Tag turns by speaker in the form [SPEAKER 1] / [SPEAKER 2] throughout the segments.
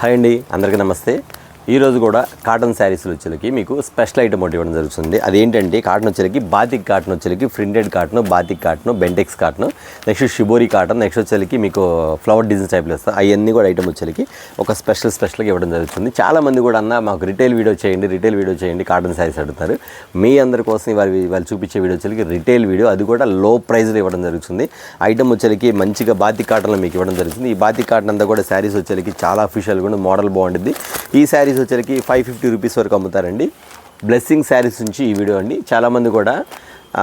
[SPEAKER 1] Hi అండి, అందరికీ నమస్తే. ఈరోజు కూడా కాటన్ శారీస్లో వచ్చేకి మీకు స్పెషల్ ఐటమ్ ఒకటి ఇవ్వడం జరుగుతుంది. అదేంటంటే కాటన్ వచ్చేకి బాతిక్ కాటన్ వచ్చేకి printed cotton, batik cotton, Bentex cotton, next shibori cotton, next వచ్చేకి మీకు ఫ్లవర్ డిజైన్ టైప్లో వస్తాయి. అవన్నీ కూడా ఐటమ్ వచ్చేకి ఒక స్పెషల్గా ఇవ్వడం జరుగుతుంది. చాలామంది కూడా అన్న మాకు రిటైల్ వీడియో చేయండి కాటన్ శారీస్ అడుగుతారు. మీ అందరి కోసం వాళ్ళు చూపించే వీడియో వచ్చేకి రిటైల్ వీడియో, అది కూడా లో ప్రైస్లో ఇవ్వడం జరుగుతుంది. ఐటమ్ వచ్చేకి మంచిగా బాతిక్ కాటన్లో మీకు ఇవ్వడం జరుగుతుంది. ఈ బాతిక్ కాటన్ అంతా కూడా శారీస్ వచ్చేకి చాలా అఫీషియల్గా కూడా మోడల్ బాగుంటుంది. ఈ శారీస్ వచ్చేకి 550 రూపీస్ వరకు అమ్ముతారండి. బ్లెస్సింగ్ శారీస్ నుంచి ఈ వీడియో అండి. చాలామంది కూడా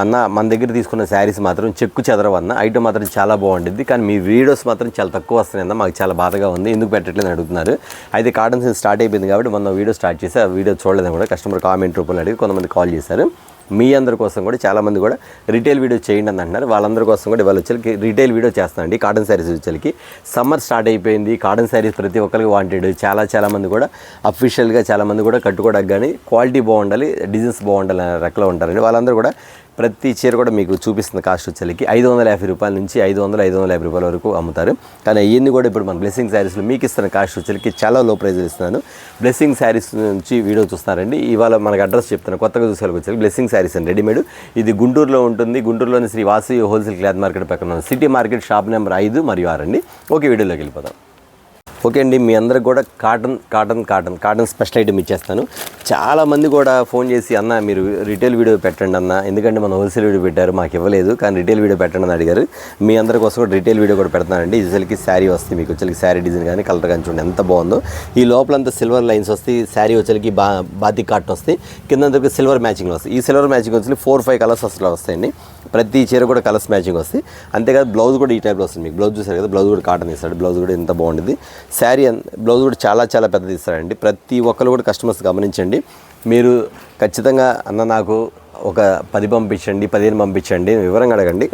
[SPEAKER 1] అన్న మన దగ్గర తీసుకున్న శారీస్ మాత్రం చెక్కు చెదరవన్న ఐటమ్ మాత్రం చాలా బాగుంటుంది, కానీ మీ వీడియోస్ మాత్రం చాలా తక్కువ వస్తున్నాయన్న, మాకు చాలా బాధగా ఉంది, ఎందుకు పెట్టట్లేదు అడుగుతున్నారు. అయితే కాటన్ సీజన్ స్టార్ట్ అయిపోయింది కాబట్టి మొన్న వీడియో స్టార్ట్ చేసి ఆ వీడియో చూడలేదని కూడా కస్టమర్ కామెంట్ రూపంలో అడిగి కొంతమంది కాల్ చేశారు. మీ అందరి కోసం కూడా చాలామంది కూడా రిటైల్ వీడియో చేయండి అని అంటున్నారు. వాళ్ళందరి కోసం కూడా ఇవాళ వచ్చేకి రిటైల్ వీడియో చేస్తానండి. కాటన్ శారీస్ వచ్చేకి సమ్మర్ స్టార్ట్ అయిపోయింది. కాటన్ శారీస్ ప్రతి ఒక్కరికి వాంటెడ్. చాలామంది కూడా అఫీషియల్గా చాలామంది కూడా కట్టుకోవడానికి కానీ క్వాలిటీ బాగుండాలి, డిజైన్స్ బాగుండాలి అనే రకంలో ఉంటారండి. వాళ్ళందరూ కూడా ప్రతి చీర కూడా మీకు చూపిస్తుంది కాస్ట్ వచ్చేకి 550 రూపాయల నుంచి 550 రూపాయల వరకు అమ్ముతారు. కానీ ఇవన్నీ కూడా ఇప్పుడు మన బ్లెస్సింగ్ శారీస్లో మీకు ఇస్తున్న కాస్ట్ వచ్చేకి చాలా లో ప్రైజ్లో ఇస్తున్నాను. బ్లెస్సింగ్ శారీస్ నుంచి వీడియో చూస్తున్నారండి. ఇవాళ మనకు అడ్రస్ చెప్తాను. కొత్తగా చూసేవాళ్ళకి వచ్చేకి బ్లెస్సింగ్ శారీస్ అండి, రెడీమేడ్. ఇది గుంటూరులో ఉంటుంది. గుంటూరులోని Sri Vasavi wholesale cloth market పక్కన సిటీ మార్కెట్ షాప్ నెంబర్ 5 మరియు 6 అండి. ఓకే, వీడియోలోకి వెళ్ళిపోదాం. ఓకే అండి, మీ అందరికి కూడా కాటన్ స్పెషల్ ఐటమ్ ఇచ్చేస్తాను. చాలామంది కూడా ఫోన్ చేసి అన్న మీరు రిటైల్ వీడియో పెట్టండి అన్న, ఎందుకంటే మనం హోల్సేల్ వీడియో పెట్టారు మాకు ఇవ్వలేదు, కానీ రిటైల్ వీడియో పెట్టండి అని అడిగారు. మీ అందరి కోసం కూడా రిటైల్ వీడియో కూడా పెడతానండి. ఇజల్కి శారీ వస్తుంది, మీకు వచ్చేకి శారీ డిజైన్ కానీ కలర్ కానీ చూడండి ఎంత బాగుందో. ఈ లోపలంతా సిల్వర్ లైన్స్ వస్తాయి. శారీ వచ్చేకి బాతిక్ కాటన్ వస్తాయి. కింద సిల్వర్ మ్యాచింగ్ వస్తాయి. ఈ సిల్వర్ మ్యాచింగ్ వచ్చి 4-5 కలర్స్ అసలు వస్తాయండి. ప్రతి చీర కూడా కలర్స్ మ్యాచింగ్ వస్తాయి. అంతేకాదు బ్లౌజ్ కూడా ఈ టైప్లో వస్తుంది. మీకు బ్లౌజ్ చూసారు కదా, బ్లౌజ్ కూడా కాటన్ ఇస్తాడు. బ్లౌజ్ కూడా ఎంత బాగుంటుంది. శారీ బ్లౌజ్ కూడా చాలా పెద్దది ఇస్తాడండి. ప్రతి ఒక్కరు కూడా కస్టమర్స్ గమనించండి. మీరు ఖచ్చితంగా అన్న నాకు ఒక 10 పంపించండి, 15 పంపించండి, వివరంగా అడగండి,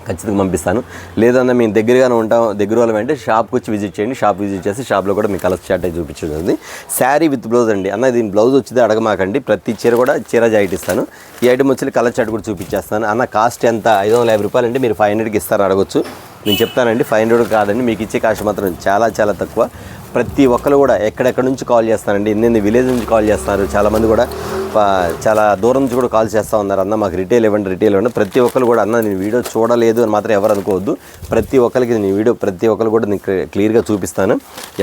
[SPEAKER 1] ఖచ్చితంగా పంపిస్తాను. లేదన్నా మేము దగ్గరగానే ఉంటాం, దగ్గర వాళ్ళం అంటే షాప్కి వచ్చి విజిట్ చేయండి. షాప్ విజిట్ చేసి షాప్లో కూడా మీకు కలర్స్ చాట్ అయి చూపించండి. శారీ విత్ బ్లౌజ్ అండి. అన్న దీని బ్లౌజ్ వచ్చింది అడగమాకండి, ప్రతి చీర కూడా చీర జాయిట్ ఇస్తాను. ఈ ఐటమ్ వచ్చి కలర్ చాట్ కూడా చూపించేస్తాను. అన్న కాస్ట్ ఎంత? 550 రూపాయలు అంటే మీరు 500కి ఇస్తారని అడగొచ్చు. నేను చెప్తానండి 500 కాదండి, మీకు ఇచ్చే కాస్ట్ మాత్రం చాలా తక్కువ. ప్రతి ఒక్కరు కూడా ఎక్కడెక్కడ నుంచి కాల్ చేస్తానండి, ఎన్ని విలేజ్ నుంచి కాల్ చేస్తున్నారు. చాలామంది కూడా చాలా దూరం నుంచి కూడా కాల్ చేస్తూ ఉన్నారు. అన్న మాకు రిటైల్ ఇవ్వండి. ప్రతి ఒక్కరు కూడా అన్న నేను వీడియో చూడలేదు అని మాత్రం ఎవరు అనుకోవద్దు. ప్రతి ఒక్కరికి నేను వీడియో ప్రతి ఒక్కరు కూడా నేను క్లియర్గా చూపిస్తాను.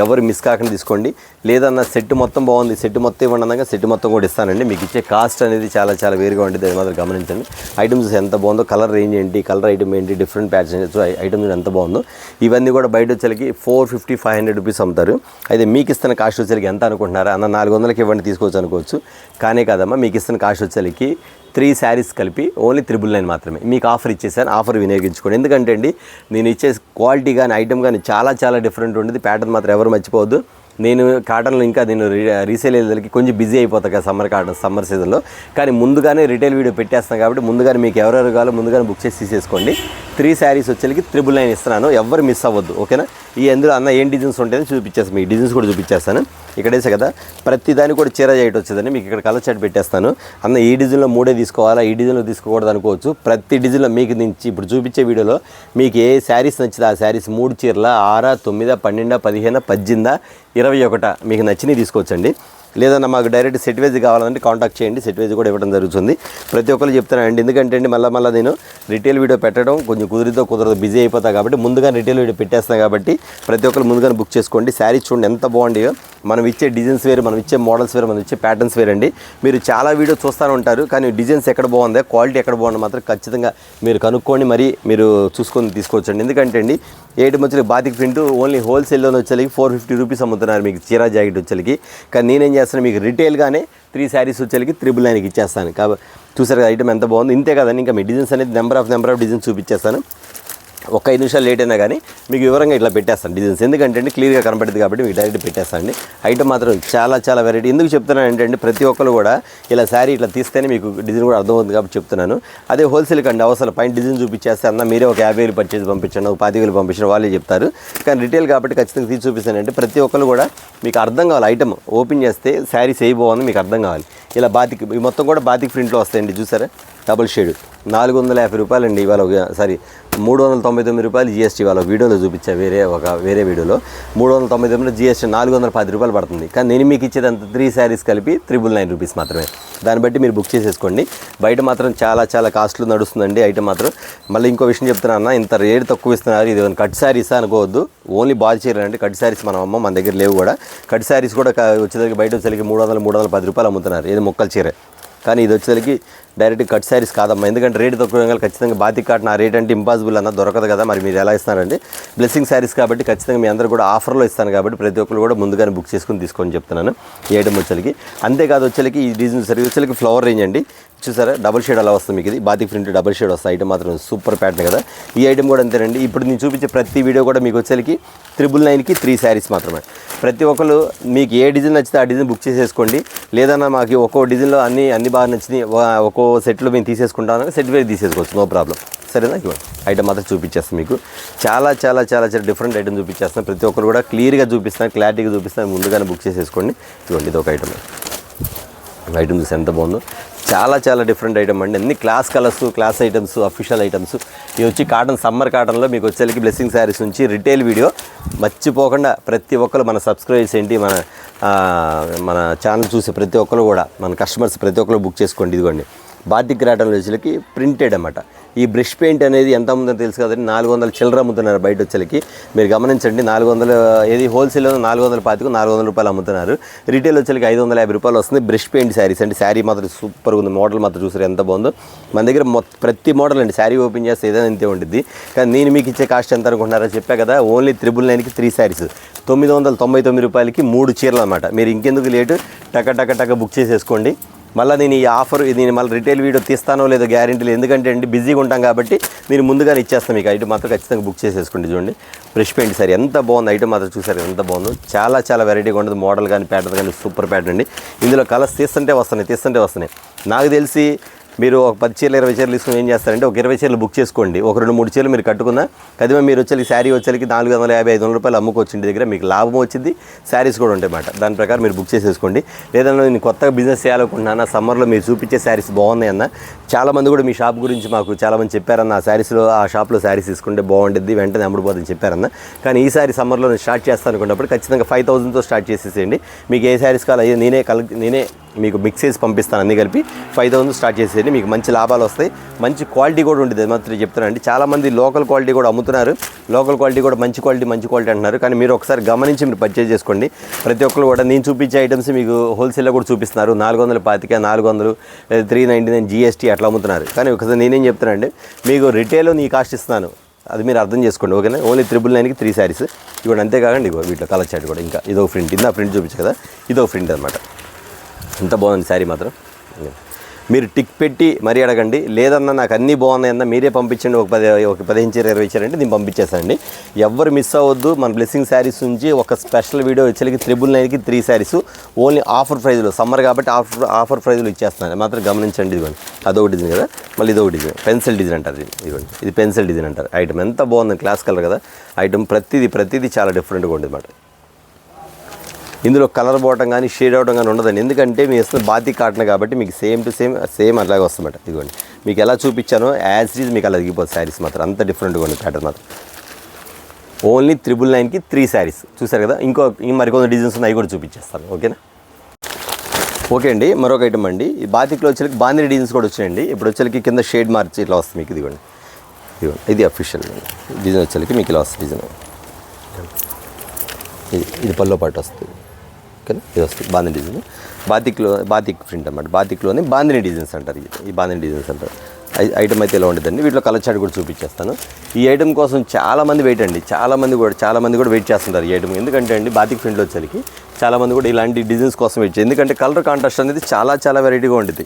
[SPEAKER 1] ఎవరు మిస్ కాకుండా తీసుకోండి. లేదన్న సెట్ మొత్తం బాగుంది, సెట్ మొత్తం ఇవ్వండి అన్నాక సెట్ మొత్తం కూడా ఇస్తానండి. మీకు ఇచ్చే కాస్ట్ అనేది చాలా వేరుగా ఉంటుంది, అది మాత్రం గమనించండి. ఐటమ్స్ ఎంత బాగుందో, కలర్ రేంజ్ ఏంటి, కలర్ ఐటమ్ ఏంటి, డిఫరెంట్ ప్యాటర్న్స్ ఐటమ్స్ ఎంత బాగుందో. ఇవన్నీ కూడా బయట వచ్చేకి 450-500 రూపీస్ అమ్ముతారు. అయితే మీకు ఇస్తున్న కాస్ట్ వచ్చేకి ఎంత అనుకుంటున్నారా? అన్న 400కి ఇవ్వండి తీసుకోవచ్చు అనుకోవచ్చు. కానీ కాదమ్మా, మీకు ఇస్తున్న కాస్ట్ వచ్చేకి 3 శారీస్ కలిపి ఓన్లీ 999 మాత్రమే. మీకు ఆఫర్ ఇచ్చేసాను, ఆఫర్ వినియోగించుకోండి. ఎందుకంటే అండి నేను ఇచ్చే క్వాలిటీ కానీ ఐటమ్ కానీ చాలా డిఫరెంట్ ఉంటుంది. ప్యాటర్న్ మాత్రం ఎవరు మర్చిపోవద్దు. నేను కాటన్లో ఇంకా నేను రీసేల్ ఏరియాలకి కొంచెం బిజీ అయిపోతాను కదా సమ్మర్ సీజన్లో, కానీ ముందుగానే రిటైల్ వీడియో పెట్టేస్తాను కాబట్టి ముందుగానే మీకు ఎవరెవరు కావాలో ముందుగానే బుక్ చేసి తీసేసుకోండి. 3 శారీస్ వచ్చేకి 999 ఇస్తున్నాను, ఎవరు మిస్ అవ్వద్దు. ఓకేనా? ఈ అందులో అన్న ఏం డిజైన్స్ ఉంటాయని చూపించేస్తాను, మీకు డిజైన్స్ కూడా చూపించేస్తాను. ఇక్కడ వేసే కదా ప్రతి దానికి కూడా చీర చేయటం వచ్చేదని మీకు ఇక్కడ కలర్ చాట్ పెట్టేస్తాను. అన్న ఈ డిజైన్లో 3 తీసుకోవాలా, ఈ డిజైన్లో తీసుకోకూడదు అనుకోవచ్చు. ప్రతి డిజైన్లో మీకు నుంచి ఇప్పుడు చూపించే వీడియోలో మీకు ఏ శారీస్ నచ్చిందో ఆ శారీస్ 3 చీరల 6, 9, 12, 15, 18, 21 మీకు నచ్చినవి తీసుకోవచ్చండి. లేదన్నా మాకు డైరెక్ట్ సెట్ వేజ్ కావాలంటే కాంటాక్ట్ చేయండి, సెట్ వేజ్ కూడా ఇవ్వడం జరుగుతుంది. ప్రతి ఒక్కరు చెప్తానండి, ఎందుకంటే అండి మళ్ళీ నేను రిటైల్ వీడియో పెట్టడం కొంచెం కుదరదు బిజీ అయిపోతా కాబట్టి ముందుగా రిటైల్ వీడియో పెట్టేస్తాను కాబట్టి ప్రతి ఒక్కరు ముందుగానే బుక్ చేసుకోండి. శారీస్ చూడండి ఎంత బాగుంటాయో. మనం ఇచ్చే డిజైన్స్ వేరు, మనం ఇచ్చే మోడల్స్ వేరు, మనం ఇచ్చే ప్యాటర్న్స్ వేరండి. మీరు చాలా వీడియో చూస్తూనే ఉంటారు, కానీ డిజైన్స్ ఎక్కడ బాగుందో, క్వాలిటీ ఎక్కడ బాగుందో మాత్రం ఖచ్చితంగా మీరు కనుక్కొని మరి మీరు చూసుకొని తీసుకోవచ్చండి. ఎందుకంటే అండి ఏటి వచ్చి బాతిక్ ప్రింట్ ఓన్లీ హోల్సేల్లోనే వచ్చేకి 450 రూపీస్ అమ్ముతున్నారు మీకు చీర జాకెట్ వచ్చేకి. కానీ నేనేం చేస్తాను, మీకు రిటైల్గానే 3 శారీస్ వచ్చేకి 999కి ఇచ్చేస్తాను. కాబట్టి చూసారు కదా ఐటమ్ ఎంత బాగుంది. ఇంతే కదండి, ఇంకా మీ డిజైన్స్ అనేది నెంబర్ ఆఫ్ డిజైన్స్ చూపించేస్తాను. ఒక 5 నిమిషాలు లేట్ అయినా కానీ మీకు వివరంగా ఇట్లా పెట్టేస్తాను డిజైన్స్. ఎందుకంటే అండి క్లియర్గా కనపడుతుంది కాబట్టి మీకు డైరెక్ట్ పెట్టేస్తాను. ఐటమ్ మాత్రం చాలా వెరైటీ. ఎందుకు చెప్తున్నాను అంటే ప్రతి ఒక్కరు కూడా ఇలా శారీ ఇట్లా తీస్తేనే మీకు డిజైన్ కూడా అర్థమవుతుంది కాబట్టి చెప్తున్నాను. అదే హోల్సేల్ కండి అవసరం పైన డిజైన్ చూపించేస్తే అన్న మీరే ఒక 50,000 పర్చేజ్ పంపించండి, ఒక 25,000 పంపించండి, వాళ్ళే చెప్తారు. కానీ రిటైల్ కాబట్టి ఖచ్చితంగా తీసి చూపిస్తానంటే ప్రతి ఒక్కరు కూడా మీకు అర్థం కావాలి. ఐటమ్ ఓపెన్ చేస్తే శారీస్ ఏ బాగుంది మీకు అర్థం కావాలి. ఇలా బాతిక్ మొత్తం కూడా బాతిక్ ప్రింట్లో వస్తాయండి. చూసారా డబుల్ షేడ్ 450 రూపాయలండి. ఇవాళ సారీ 399 రూపాయలు జిఎస్టీ వాళ్ళ వీడియోలో చూపించా, వేరే వీడియోలో 399 జిఎస్టీ 410 రూపాయలు పడుతుంది. కానీ నేను మీకు ఇచ్చేది అంత 3 శారీస్ కలిపి 999 రూపీస్ మాత్రమే. దాన్ని బట్టి మీరు బుక్ చేసేసుకోండి. బయట మాత్రం చాలా కాస్ట్లు నడుస్తుందండి ఐటమ్ మాత్రం. మళ్ళీ ఇంకో విషయం చెప్తున్నా, ఇంత రేట్ తక్కువ ఇస్తున్నారు, ఇది కట్ శారీస్ అనుకోవద్దు, ఓన్లీ బాల్ చీరలు అండి. కట్ శారీస్ మన దగ్గర లేవు కూడా. కట్ శారీస్ కూడా వచ్చేసరికి బయట వచ్చేసరికి 310 రూపాయలు అమ్ముతున్నారు, ఏది మొక్కల చీర. కానీ ఇది వచ్చేసరికి డైరెక్ట్ కట్ శారీస్ కాదమ్మా, ఎందుకంటే రేటు తక్కువ ఖచ్చితంగా బాతిక్ కాటన్ ఆ రేట్ అంటే ఇంపాసిబుల్ అన్న దొరకదు కదా. మరి మీరు ఎలా ఇస్తున్నారండి? బ్లెస్సింగ్ శారీస్ కాబట్టి ఖచ్చితంగా మీ అందరూ కూడా ఆఫర్లో ఇస్తాను కాబట్టి ప్రతి ఒక్కరు కూడా ముందుగానే బుక్ చేసుకుని తీసుకొని చెప్తున్నాను ఈ ఐటమ్ వచ్చేసరికి. అంతేకాదు వచ్చేసరికి ఈ డిజైన్ సరిగ్గా వచ్చేసరికి ఫ్లవర్ రేంజ్ అండి, చూసారా డబుల్ షేడ్ అలా వస్తుంది మీకు. ఇది బాతిక్ ప్రింట్ డబుల్ షేడ్ వస్తుంది ఐటమ్ మాత్రం సూపర్ ప్యాటర్న్ కదా. ఈ ఐటమ్ కూడా అంతేనండి. ఇప్పుడు నేను చూపించే ప్రతి వీడియో కూడా మీకు వచ్చేసరికి 999కి 3 శారీస్ మాత్రమే. ప్రతి ఒక్కరు మీకు ఏ డిజైన్ నచ్చితే ఆ డిజైన్ బుక్ చేసేసుకోండి. లేదన్నా మాకు ఒక్కో డిజైన్లో అన్ని బాగా నచ్చినాయి, ఒక్కో సెట్లో మేము తీసేసుకుంటాను, సెట్ వేరే తీసేసుకోవచ్చు, నో ప్రాబ్లం. సరేనా? ఇవ్వండి ఐటమ్ మాత్రం చూపించేస్తాను మీకు. చాలా డిఫరెంట్ ఐటమ్ చూపించేస్తాను. ప్రతి ఒక్కరు కూడా క్లియర్గా చూపిస్తాను, క్లారిటీగా చూపిస్తాను, ముందుగానే బుక్ చేసేసుకోండి. ఇవ్వండి ఇది ఒక ఐటమ్. ఐటమ్ చూసి ఎంత బాగుందో, చాలా డిఫరెంట్ ఐటమ్ అండి. అన్ని class colours, class items, official items. ఇవి వచ్చి కాటన్, సమ్మర్ కాటన్లో మీకు వచ్చేసరికి బ్లెస్సింగ్ శారీస్ నుంచి రిటైల్ వీడియో మర్చిపోకుండా ప్రతి ఒక్కరు మన సబ్స్క్రైబర్స్ ఏంటి, మన ఛానల్ చూసే ప్రతి ఒక్కరు కూడా, మన కస్టమర్స్ ప్రతి ఒక్కరు బుక్ చేసుకోండి. ఇదిగోండి బాతిక్ కాటన్ వచ్చేసరికి ప్రింటెడ్ అన్నమాట. ఈ బ్రష్ పెయింట్ అనేది ఎంత అమ్ముతుందో తెలుసు కదండి, 400 చిల్లర అమ్ముతున్నారు బయట వచ్చేసరికి. మీరు గమనించండి, 400 ఏది హోల్సేల్లో 425 400 రూపాయలు అమ్ముతున్నారు. రిటైల్ వచ్చేసరికి 550 రూపాయలు వస్తుంది. బ్రష్ పెయింట్ శారీస్ అండి. శారీ మాత్రం సూపర్గా ఉంది, మోడల్ మాత్రం చూసారు ఎంత బాగుందో. మన దగ్గర ప్రతి మోడల్ అండి, శారీ ఓపెన్ చేస్తే ఏదైనా ఇంతే ఉంటుంది. కానీ నేను మీకు ఇచ్చే కాస్ట్ ఎంత అనుకుంటున్నారో చెప్పా కదా, ఓన్లీ 999కి 3 శారీస్, 999 రూపాయలకి 3 చీరలు అనమాట. మీరు ఇంకెందుకు లేటు, టక బుక్ చేసేసుకోండి. మళ్ళీ నేను ఈ ఆఫర్ నేను మళ్ళీ రిటైల్ వీడియో తీస్తానో లేదో గ్యారెంటీ లేదు, ఎందుకంటే అండి బిజీగా ఉంటాం కాబట్టి నేను ముందుగానే ఇచ్చేస్తాను మీకు. ఐటమ్ మాత్రం ఖచ్చితంగా బుక్ చేసేసుకోండి. చూడండి బ్రష్ పెయింట్ సారీ ఎంత బాగుంది, ఐటమ్ మాత్రం చూసారు ఎంత బాగుందో. చాలా వెరైటీగా ఉంటుంది, మోడల్ కానీ ప్యాటర్న్ కానీ సూపర్ ప్యాటర్న్ అండి. ఇందులో కలర్స్ తీస్తుంటే వస్తున్నాయి. నాకు తెలిసి మీరు ఒక 10 చీరలు 20 చీరలు తీసుకుని ఏం చేస్తారంటే ఒక 20 చీరలు బుక్ చేసుకోండి. ఒక 2-3 చీరలు మీరు కట్టుకున్నా కదిమే మీరు వచ్చి శారీ వచ్చేకి 450-500 రూపాయలు అమ్ముకోవచ్చు ఇంటి దగ్గర, మీకు లాభం వచ్చింది, శారీస్ కూడా ఉంటాయి అన్నమాట. దాని ప్రకారం మీరు బుక్ చేసేసుకోండి. లేదన్నా నేను కొత్తగా బిజినెస్ చేయాలనుకుంటున్నాను, సమ్మర్లో మీరు చూపించే శారీస్ బాగున్నాయి అన్న, చాలామంది కూడా మీ షాప్ గురించి మాకు చాలామంది చెప్పారన్న, ఆ షాప్లో శారీస్ తీసుకుంటే బాగుంటుంది, వెంటనే అమ్ముడుపోతుందని చెప్పారన్న. కానీ ఈసారి సమ్మర్లో నేను స్టార్ట్ చేస్తాను అనుకున్నప్పుడు ఖచ్చితంగా 5000తో స్టార్ట్ చేసేసేయండి. మీకు ఏ శారీస్ కావాలి నేనే మీకు మిక్స్ చేసి పంపిస్తాను, అన్నీ కలిపి 5000 స్టార్ట్ చేసేయండి. మీకు మంచి లాభాలు వస్తాయి, మంచి క్వాలిటీ కూడా ఉంటుంది. అది మాత్రం చెప్తానండి. చాలామంది లోకల్ క్వాలిటీ కూడా అమ్ముతున్నారు, లోకల్ క్వాలిటీ కూడా మంచి క్వాలిటీ అంటున్నారు. కానీ మీరు ఒకసారి గమనించి మీరు పర్చేజ్ చేసుకోండి. ప్రతి ఒక్కరు కూడా నేను చూపించే ఐటమ్స్ మీకు హోల్సేల్లో కూడా చూపిస్తున్నారు, 425, 400, 399 జిఎస్టీ అట్లా అమ్ముతున్నారు. కానీ ఒకసారి నేనేం చెప్తానండి, మీకు రిటైల్లో నీ కాస్ట్ ఇస్తున్నాను, అది మీరు అర్థం చేసుకోండి, ఓకేనా? ఓన్లీ 999కి 3 శారీస్ ఇవ్వండి. అంతేకాకండి ఇగో వీటిలో కలర్ చాట్ కూడా ఇంకా ఇదో ప్రింట్, ఇందా ప్రింట్ చూపించు కదా, ఇదో ప్రింట్ అనమాట. ఎంత బాగుంది శారీ మాత్రం. మీరు టిక్ పెట్టి మరీ అడగండి, లేదన్నా నాకు అన్నీ బాగున్నాయన్నా మీరే పంపించండి, ఒక 15 చీర 20 చీర అంటే నేను పంపించేస్తానండి. ఎవరు మిస్ అవ్వద్దు. మన బ్లెస్సింగ్ శారీస్ నుంచి ఒక స్పెషల్ వీడియో వచ్చేకి 999కి 3 శారీస్ ఓన్లీ ఆఫర్ ప్రైజ్లో, సమ్మర్ కాబట్టి ఆఫర్ ప్రైజ్లో ఇచ్చేస్తున్నాను, మాత్రం గమనించండి. ఇదిగోండి అదొక డిజైన్ కదా, మళ్ళీ ఇదొక డిజైన్, పెన్సిల్ డిజైన్ అంటారు. ఇదిగోండి ఇది పెన్సిల్ డిజైన్ అంటారు. ఐటమ్ ఎంత బాగుంది, క్లాస్ కలర్ కదా ఐటమ్. ప్రతిదీ చాలా డిఫరెంట్గా ఉంటుంది అన్నమాట. ఇందులో కలర్ పోవటం కానీ షేడ్ అవడం కానీ ఉండదండి, ఎందుకంటే మీ ఇస్తున్న బాతిక్ కాటన్ కాబట్టి మీకు సేమ్ అట్లాగే వస్తుందన్నమాట. ఇదిగోండి మీకు ఎలా చూపించానో యాజ్ ఇట్ ఈజ్ మీకు అలా దిగిపోతుంది శారీస్ మాత్రం, అంత డిఫరెంట్గా ఉంది ప్యాటర్న్ మాత్రం. ఓన్లీ 999కి 3 శారీస్ చూసారు కదా. మరికొన్ని డిజైన్స్ ఉన్నాయి, అవి కూడా చూపించేస్తాను, ఓకేనా? ఓకే అండి. మరొక ఐటమ్ అండి, ఈ బాతిక్లో వచ్చేకి బాందిని డిజైన్స్ కూడా వచ్చాయండి. ఇప్పుడు వచ్చేకి కింద షేడ్ మార్చి ఇట్లా వస్తుంది మీకు. ఇదిగోండి ఇది అఫీషియల్ డిజైన్ వచ్చేకి మీకు ఇలా వస్తుంది డిజైన్. ఇది పల్లో పాటు వస్తుంది, ఓకేనా? ఇది వస్తుంది బాందిని డిజైన్. బాతిక్ ప్రింట్ అన్నమాట. బాతిక్లోనే బాందిని డిజైన్స్ అంటారు, ఈ బాందిని డిజైన్స్ అంటారు. ఐటమ్ అయితే ఇలా ఉంటుందండి. వీటిలో కలర్ చార్ట్ కూడా చూపించేస్తాను. ఈ ఐటమ్ కోసం చాలామంది వెయిట్ అండి, చాలామంది కూడా వెయిట్ చేస్తుంటారు ఈ ఐటమ్. ఎందుకంటే అండి బాతిక్ ప్రింట్లో వచ్చేకి చాలామంది కూడా ఇలాంటి డిజైన్స్ కోసం వెయిట్ చేయాలి, ఎందుకంటే కలర్ కాంట్రాస్ట్ అనేది చాలా వెరైటీగా ఉంటుంది.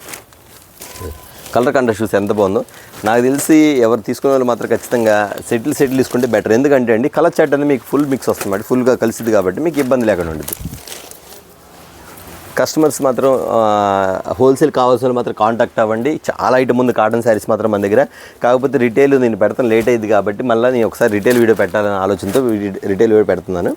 [SPEAKER 1] కలర్ కాంట్రాస్ట్ చూసి ఎంత బాగుందో. నాకు తెలిసి ఎవరు తీసుకునే వాళ్ళు మాత్రం ఖచ్చితంగా సెటిల్ తీసుకుంటే బెటర్, ఎందుకంటే అండి కలర్ చార్ట్ అనేది మీకు ఫుల్ మిక్స్ వస్తుంది, ఫుల్గా కలిసిది కాబట్టి మీకు ఇబ్బంది లేకుండా ఉంటుంది. కస్టమర్స్ మాత్రం హోల్సేల్ కావాల్సిన మాత్రం కాంటాక్ట్ అవ్వండి. చాలా ఐటమ్ ఉంది కాటన్ శారీస్ మాత్రం మన దగ్గర. కాకపోతే రిటైల్ నేను పెడతాను లేట్ అయ్యింది కాబట్టి మళ్ళీ నేను ఒకసారి రిటైల్ వీడియో పెట్టాలనే ఆలోచనతో రిటైల్ వీడియో పెడుతున్నాను.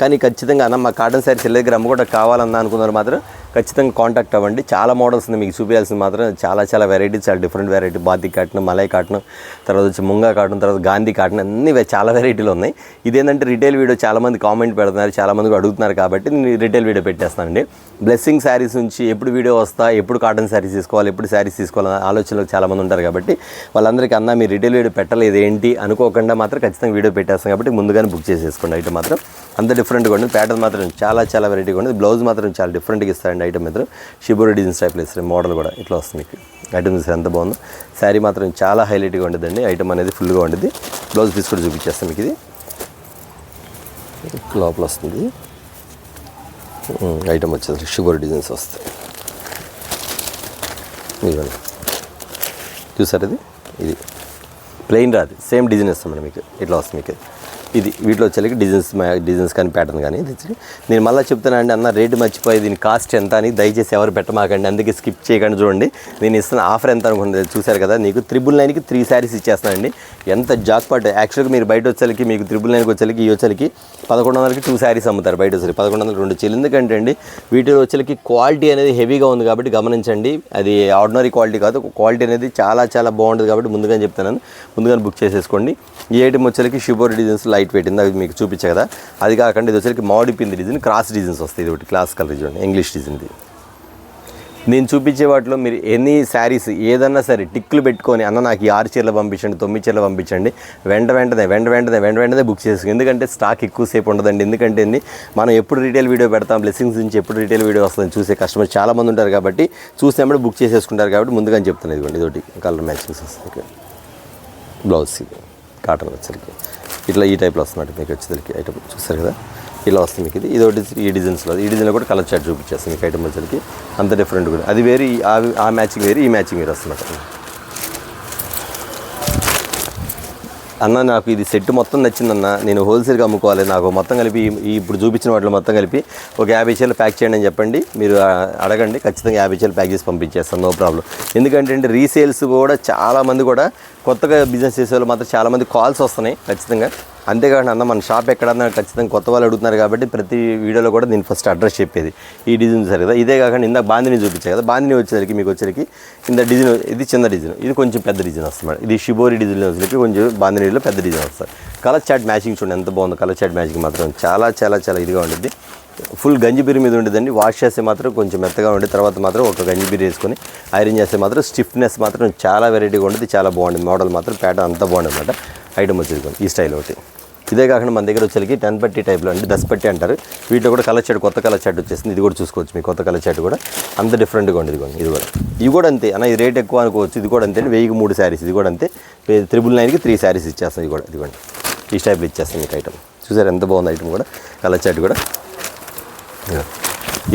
[SPEAKER 1] కానీ ఖచ్చితంగా అన్న మా కాటన్ శారీస్ దగ్గర అమ్మ కూడా కావాలన్నా అనుకున్నారు మాత్రం ఖచ్చితంగా కాంటాక్ట్ అవ్వండి. చాలా మోడల్స్ ఉన్నాయి, మీకు చూపించాల్సింది మాత్రం చాలా వెరైటీ, చాలా different variety. Batik cotton, malai cotton, తర్వాత వచ్చి ముంగా కాటన్, తర్వాత గాంధీ కాటన్, అన్ని చాలా వెరైటీలు ఉన్నాయి. ఇదేంటంటే రిటైల్ వీడియో చాలామంది కామెంట్ పెడుతున్నారు, చాలామంది అడుగుతున్నారు కాబట్టి నేను రిటైల్ వీడియో పెట్టేస్తానండి. బ్లెస్సింగ్ శారీస్ నుంచి ఎప్పుడు వీడియో వస్తా, ఎప్పుడు కాటన్ శారీస్ తీసుకోవాలి, ఎప్పుడు శారీస్ తీసుకోవాలని ఆలోచనలో చాలామంది ఉంటారు కాబట్టి వాళ్ళందరికీ అన్న మీరు రిటైల్ వీడియో పెట్టలేదు ఏంటి అనుకోకుండా మాత్రం ఖచ్చితంగా వీడియో పెట్టేస్తాం కాబట్టి ముందుగానే బుక్ చేసేసుకోండి. ఐటమ్ మాత్రం అంత డిఫరెంట్గా ఉండదు, ప్యాటర్న్ మాత్రం చాలా వెరైటీగా ఉండదు, బ్లౌజ్ మాత్రం చాలా డిఫరెంట్గా ఇస్తారండి. ఐటమ్ మాత్రం షిబోరి డిజైన్స్ టైప్లో ఇస్తారు, మోడల్ కూడా ఇట్లా వస్తుంది మీకు. ఐటమ్ చూసి ఎంత బాగుందో, శారీ మాత్రం చాలా హైలైట్గా ఉండదండి. ఐటమ్ అనేది ఫుల్గా ఉండేది. బ్లౌజ్ పీస్ కూడా చూపించేస్తాం మీకు. ఇది లోపల వస్తుంది ఐటమ్ వచ్చేసి షిబోరి డిజైన్స్ వస్తాయి. ఇవ్వండి చూసారు, ఇది ప్లెయిన్ రాదు, సేమ్ డిజైన్ ఇస్తాం మనం మీకు. ఇట్లా వస్తుంది మీకు. ఇది వీటిలో వచ్చేసరికి డిజైన్స్ కానీ ప్యాటర్న్ కానీ నేను మళ్ళీ చెప్తానండి అన్న రేటు మర్చిపోయి దీని కాస్ట్ ఎంత అని దయచేసి ఎవరు పెట్టమాకండి, అందుకే స్కిప్ చేయకండి. చూడండి నేను ఇస్తున్న ఆఫర్ ఎంత అనుకుంటుంది చూసారు కదా, నీకు 999కి 3 శారీస్ ఇచ్చేస్తానండి. ఎంత జాక్పాట్. యాక్చువల్గా మీరు బయట వచ్చేసరికి మీకు 999కి వచ్చేసరికి ఈ వచ్చేసరికి 1100కి 2 శారీస్ అమ్ముతారు బయట వచ్చేసరికి 1100కి 2 చీలు. ఎందుకంటే అండి వీటిలో వచ్చేసరికి క్వాలిటీ అనేది హెవీగా ఉంది కాబట్టి గమనించండి, అది ఆర్డినరీ క్వాలిటీ కాదు, క్వాలిటీ అనేది చాలా బాగుంటుంది కాబట్టి ముందుగానే చెప్తాను, ముందుగానే బుక్ చేసేసుకోండి. ఈ ఐటమ్ వచ్చేసరికి షిబోరి డిజైన్స్ లైట్ వెయిట్ ఉంది, అవి మీకు చూపించే కదా. అది కాకుండా ఇది వచ్చేసరికి మామిడి పిండి డిజైన్, క్రాస్ డిజైన్స్ వస్తాయి. ఇది ఒకటి క్లాస్ కలర్ చూడండి, ఇంగ్లీష్ డిజైన్. ఇది నేను చూపించే వాటిలో మీరు ఎనీ శారీస్ ఏదన్నా సరే టిక్లు పెట్టుకొని అన్న నాకు ఈ 6 చీరలు పంపించండి, 9 చీరలు పంపించండి, వెంటనే బుక్ చేసుకోండి. ఎందుకంటే స్టాక్ ఎక్కువసేపు ఉండదండి. ఎందుకంటే మనం ఎప్పుడు రీటైల్ వీడియో పెడతాం, బ్లెస్సింగ్స్ నుంచి ఎప్పుడు రీటైల్ వీడియో వస్తుందని చూసే కస్టమర్స్ చాలామంది ఉంటారు కాబట్టి చూసినప్పుడు బుక్ చేసేసుకుంటారు కాబట్టి ముందుగానే చెప్తాను. ఇదిగోండి ఇదొకటి కలర్ మ్యాచింగ్స్ వస్తాయి. బ్లౌజ్ కాటన్ వచ్చేసరికి ఇట్లా ఈ టైప్లో వస్తున్నట్టు మీకు వచ్చేసరికి ఐటమ్ చూస్తారు కదా, ఇలా వస్తుంది మీకు. ఇది ఒకటి ఈ డిజైన్స్లో, ఈ డిజైన్లో కూడా కలర్ చార్ట్ చూపించేస్తుంది మీకు. ఐటమ్ వచ్చేసరికి అంత డిఫరెంట్ కూడా, అది వేరు, ఆ మ్యాచింగ్ వేరు, ఈ మ్యాచింగ్ వేరు వస్తున్నట్టు. అన్న నాకు ఇది సెట్ మొత్తం నచ్చిందన్న, నేను హోల్సేల్గా అమ్ముకోవాలి, నాకు మొత్తం కలిపి ఇప్పుడు చూపించిన వాటిలో మొత్తం కలిపి ఒక 50 చీరలు ప్యాక్ చేయండి అని చెప్పండి. మీరు అడగండి, ఖచ్చితంగా 50 చీరలు ప్యాక్ చేసి పంపించేస్తాను, నో ప్రాబ్లం. ఎందుకంటే రీసేల్స్ కూడా చాలామంది కూడా కొత్తగా బిజినెస్ చేసే వాళ్ళు మాత్రం చాలామంది కాల్స్ వస్తున్నాయి ఖచ్చితంగా. అంతేకాకుండా అన్న మన షాప్ ఎక్కడన్నా ఖచ్చితంగా కొత్త వాళ్ళు అడుగుతున్నారు కాబట్టి ప్రతి వీడియోలో కూడా నేను ఫస్ట్ అడ్రస్ చెప్పేది ఈ డిజైన్ సరే కదా. ఇదే కాకుండా ఇందాక బాందిని చూపించాయి కదా, బాందిని వచ్చేసరికి మీకు వచ్చేసరికి ఇంత డిజైన్, ఇది చిన్న డిజైన్, ఇది కొంచెం పెద్ద డిజైన్ వస్తుంది. ఇది షిబోరి డిజైన్ వచ్చేసరికి కొంచెం బాందినిలో పెద్ద డిజైన్ వస్తుంది. కలర్ చార్ట్ మ్యాచింగ్ చూడండి ఎంత బాగుందో, కలర్ చార్ట్ మ్యాచింగ్ మాత్రం చాలా ఇదిగా ఉంటుంది. ఫుల్ గంజిబీరి మీద ఉండేదండి. వాష్ చేస్తే మాత్రం కొంచెం మెత్తగా ఉండే, తర్వాత మాత్రం ఒక గంజిబీరి వేసుకొని ఐరన్ చేస్తే మాత్రం స్టిఫ్నెస్ మాత్రం చాలా వెరైటీగా ఉంటుంది, చాలా బాగుంటుంది. మోడల్ మాత్రం ప్యాటర్న్ అంతా బాగుంటుంది అనమాట. ఐటమ్ వచ్చేది ఈ స్టైల్ ఒకటి. ఇదే కాకుండా మన దగ్గర వచ్చేసరికి 10 పట్టి టైప్లో అండి, 10 పట్టి అంటారు. వీటిలో కూడా కలర్ చార్ట్, కొత్త కలర్ చార్ట్ వచ్చేసింది. ఇది కూడా చూసుకోవచ్చు మీ కొత్త కలర్ చార్ట్ కూడా అంత డిఫరెంట్గా ఉంది. ఇది కూడా అంతే అన్న, ఇది రేట్ ఎక్కువ అనుకోవచ్చు. ఇది కూడా అంతే, 1000కి 3 శారీస్. ఇది కూడా అంతే, 999కి 3 శారీస్ ఇచ్చేస్తాం. ఇదిగోండి ఈ టైప్లో ఇచ్చేస్తాం మీకు ఐటమ్. చూసారు ఎంత బాగుంది ఐటమ్ కూడా, కలర్ చార్ట్ కూడా.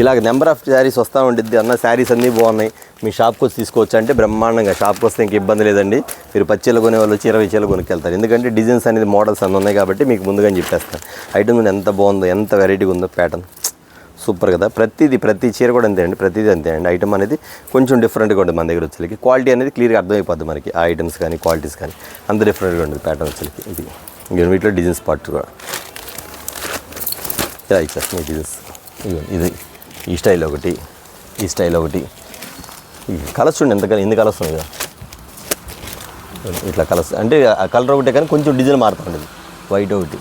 [SPEAKER 1] ఇలాగ నెంబర్ ఆఫ్ శారీస్ వస్తూ ఉంటుంది అన్న, శారీస్ అన్నీ బాగున్నాయి, మీ షాప్కి వచ్చి తీసుకోవచ్చు అంటే బ్రహ్మాండంగా. షాప్కి వస్తే ఇంక ఇబ్బంది లేదండి, మీరు 10 చీరలు కొనే వాళ్ళు వచ్చి 20 చీరలు కొనుక్కెళ్తారు. ఎందుకంటే డిజైన్స్ అనేది మోడల్స్ అన్నీ ఉన్నాయి కాబట్టి మీకు ముందుగానే చెప్పేస్తాను. ఐటమ్ ఎంత బాగుందో, ఎంత వెరైటీగా ఉందో, ప్యాటర్న్ సూపర్ కదా. ప్రతి చీర కూడా అంతే అండి, ప్రతిదీ అంతే అండి. ఐటమ్ అనేది కొంచెం డిఫరెంట్గా ఉంటుంది మన దగ్గర వచ్చేసరికి. క్వాలిటీ అనేది క్లియర్గా అర్థమైపోద్ది మనకి, ఆ ఐటమ్స్ కానీ క్వాలిటీస్ కానీ అంత డిఫరెంట్గా ఉంటుంది ప్యాటర్న్ వచ్చేసరికి. ఇది వీటిలో డిజైన్స్ పార్ట్ కూడా ఇలా ఇచ్చేస్తాం డిజైన్స్. ఇది ఈ స్టైల్ ఒకటి, ఈ స్టైల్ ఒకటి. కలర్స్ చూడండి ఎన్ని కలర్స్ ఉన్నాయి కదా, ఇట్లా కలర్స్ అంటే ఆ కలర్ ఒకటే కానీ కొంచెం డిజైన్ మారుతుంటుంది. వైట్ ఒకటి,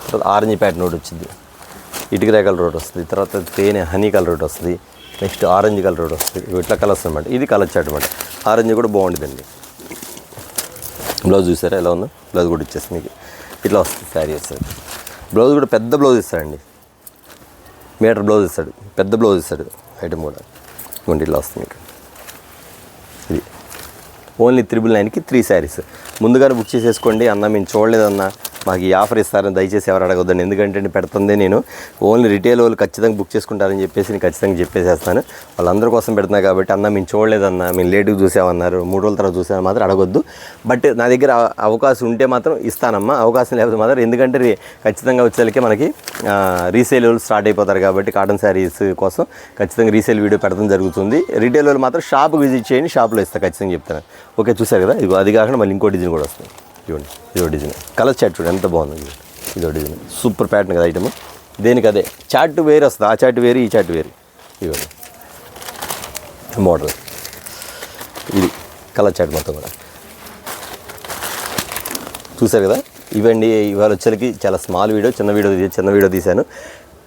[SPEAKER 1] తర్వాత ఆరెంజ్ ప్యాటర్న్ ఒకటి వచ్చింది, ఇటుకరాయ కలర్ ఒకటి వస్తుంది, తర్వాత తేనె హనీ కలర్ ఒకటి వస్తుంది, నెక్స్ట్ ఆరెంజ్ కలర్ ఒకటి వస్తుంది. ఇట్లా కలర్స్ అనమాట. ఇది కలర్ చార్ట్ అనమాట. ఆరెంజ్ కూడా బాగుంటుందండి. బ్లౌజ్ చూసారా ఎలా ఉందో, బ్లౌజ్ కూడా ఇచ్చేస్తుంది మీకు. ఇట్లా వస్తుంది శారీ వస్తుంది. బ్లౌజ్ కూడా పెద్ద బ్లౌజ్ ఇస్తాడండి, మీటర్ బ్లౌజ్ ఇస్తాడు, పెద్ద బ్లౌజ్ ఇస్తాడు. ఐటమ్ కూడా ఇవ్వండి ఇట్లా వస్తుంది మీకు. ఇది ఓన్లీ 999కి 3 శారీస్. ముందుగానే బుక్ చేసేసుకోండి అన్న, మేము చూడలేదన్నా మాకు ఈ ఆఫర్ ఇస్తారని దయచేసి ఎవరు అడగొద్దండి. ఎందుకంటే పెడుతుంది నేను ఓన్లీ రిటైల్ వాళ్ళు ఖచ్చితంగా బుక్ చేసుకుంటారని చెప్పేసి నేను ఖచ్చితంగా చెప్పేసేస్తాను. వాళ్ళందరి కోసం పెడుతున్నా కాబట్టి అన్న మేము చూడలేదన్నా, మేము లేటుగా చూసామన్నారు, 3 రోజుల తర్వాత చూసామని మాత్రం అడగొద్దు. బట్ నా దగ్గర అవకాశం ఉంటే మాత్రం ఇస్తానమ్మా, అవకాశం లేకపోతే మాత్రం. ఎందుకంటే ఖచ్చితంగా వచ్చేసరికి మనకి రీసేల్ వాళ్ళు స్టార్ట్ అయిపోతారు కాబట్టి కాటన్ శారీస్ కోసం ఖచ్చితంగా రీసేల్ వీడియో పెడతాం జరుగుతుంది. రిటైల్ వాళ్ళు మాత్రం షాప్కి విజిట్ చేయండి, షాప్లో ఇస్తా ఖచ్చితంగా చెప్తాను. ఓకే చూసారు కదా, ఇగో అది కాకుండా మళ్ళీ ఇంకో డిజైన్ కూడా వస్తుంది. ఇవ్వండి ఇదో డిజైన్, కలర్ చార్ట్ చూడండి ఎంత బాగుంది. ఇదో డిజైన్ సూపర్ ప్యాటర్న్ కదా ఐటమ్. దేనికి అదే చార్ట్ వేరు వస్తుంది, ఆ చార్ట్ వేరు, ఈ చార్ట్ వేరు. ఇవ్వండి మోడల్. ఇది కలర్ చాట్ మొత్తం కూడా చూసారు కదా. ఇవండి ఇవాళ వచ్చేసరికి చాలా స్మాల్ వీడియో, చిన్న వీడియో తీశాను.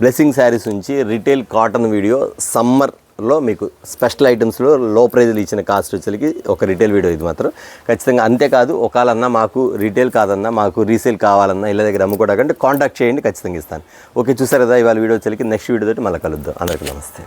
[SPEAKER 1] బ్లెస్సింగ్ శారీస్ నుంచి రిటైల్ కాటన్ వీడియో సమ్మర్లో మీకు స్పెషల్ ఐటమ్స్లో లో ప్రైజ్లు ఇచ్చిన కాస్ట్ వచ్చేసరికి ఒక రిటైల్ వీడియో ఇది మాత్రం ఖచ్చితంగా. అంతేకాదు ఒకవేళన్నా మాకు రిటైల్ కాదన్నా మాకు రీసేల్ కావాలన్నా ఇళ్ళ దగ్గర అమ్ముకోవడానికి కాంటాక్ట్ చేయండి, ఖచ్చితంగా ఇస్తాను. ఓకే, చూసారు కదా ఇవాళ వీడియో వచ్చేసరికి. నెక్స్ట్ వీడియో తోటి మళ్ళీ కలుద్దాం. అందరికీ నమస్తే.